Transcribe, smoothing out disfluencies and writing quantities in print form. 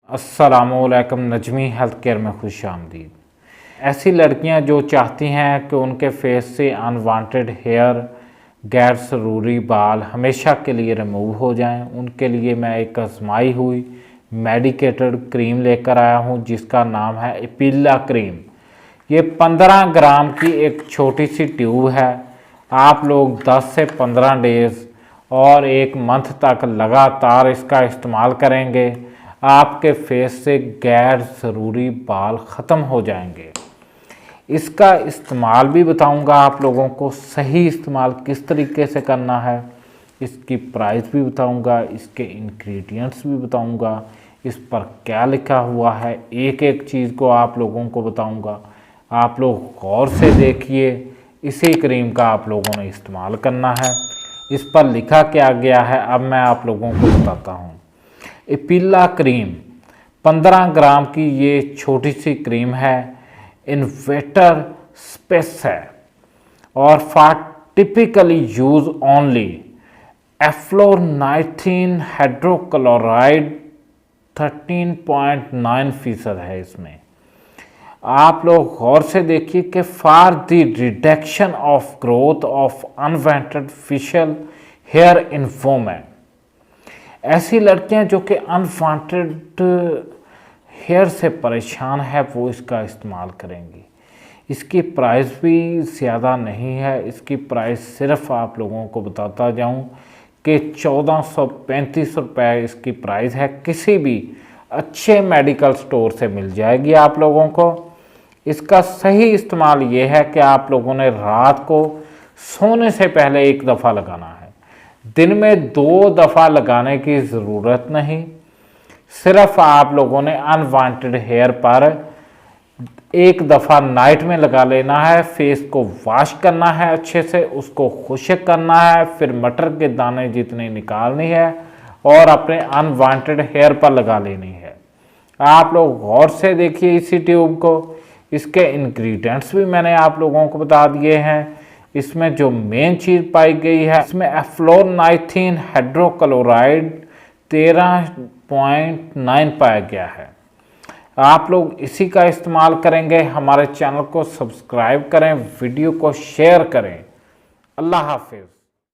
अस्सलामुअलैकुम। Najmi health care में खुश आमदीद। ऐसी लड़कियां जो चाहती हैं कि उनके फेस से अनवांटेड हेयर, गैर ज़रूरी बाल हमेशा के लिए रिमूव हो जाएं, उनके लिए मैं एक आजमाई हुई मेडिकेटेड क्रीम लेकर आया हूं जिसका नाम है एपिला क्रीम। ये 15 ग्राम की एक छोटी सी ट्यूब है। आप लोग 10 से 15 डेज़ और एक मंथ तक लगातार इसका इस्तेमाल करेंगे, आपके फेस से गैर ज़रूरी बाल ख़त्म हो जाएंगे। इसका इस्तेमाल भी बताऊंगा आप लोगों को, सही इस्तेमाल किस तरीके से करना है। इसकी प्राइस भी बताऊंगा, इसके इंग्रेडिएंट्स भी बताऊंगा, इस पर क्या लिखा हुआ है, एक एक चीज़ को आप लोगों को बताऊंगा। आप लोग गौर से देखिए, इसी क्रीम का आप लोगों ने इस्तेमाल करना है। इस पर लिखा क्या गया है अब मैं आप लोगों को बताता हूँ। एपिला क्रीम 15 ग्राम की ये छोटी सी क्रीम है, इन्वेटर स्पेस है और for typically use only eflornithine hydrochloride 13.9% है इसमें। आप लोग गौर से देखिए कि for the reduction of growth of unwanted facial hair in women, ऐसी लड़कियां जो कि अनवांटेड हेयर से परेशान है वो इसका इस्तेमाल करेंगी। इसकी प्राइस भी ज़्यादा नहीं है, इसकी प्राइस सिर्फ आप लोगों को बताता जाऊं कि 1435 रुपये इसकी प्राइस है। किसी भी अच्छे मेडिकल स्टोर से मिल जाएगी आप लोगों को। इसका सही इस्तेमाल ये है कि आप लोगों ने रात को सोने से पहले एक दफ़ा लगाना है, दिन में 2 दफ़ा लगाने की ज़रूरत नहीं। सिर्फ आप लोगों ने अनवांटेड हेयर पर एक दफ़ा नाइट में लगा लेना है, फेस को वॉश करना है अच्छे से, उसको खुश्क करना है, फिर मटर के दाने जितने निकालनी है और अपने अनवांटेड हेयर पर लगा लेनी है। आप लोग गौर से देखिए इसी ट्यूब को। इसके इंग्रेडिएंट्स भी मैंने आप लोगों को बता दिए हैं। इसमें जो मेन चीज़ पाई गई है, इसमें एफ्लोरनाइथिन हाइड्रोक्लोराइड 13.9 पाया गया है। आप लोग इसी का इस्तेमाल करेंगे। हमारे चैनल को सब्सक्राइब करें, वीडियो को शेयर करें। अल्लाह हाफिज़।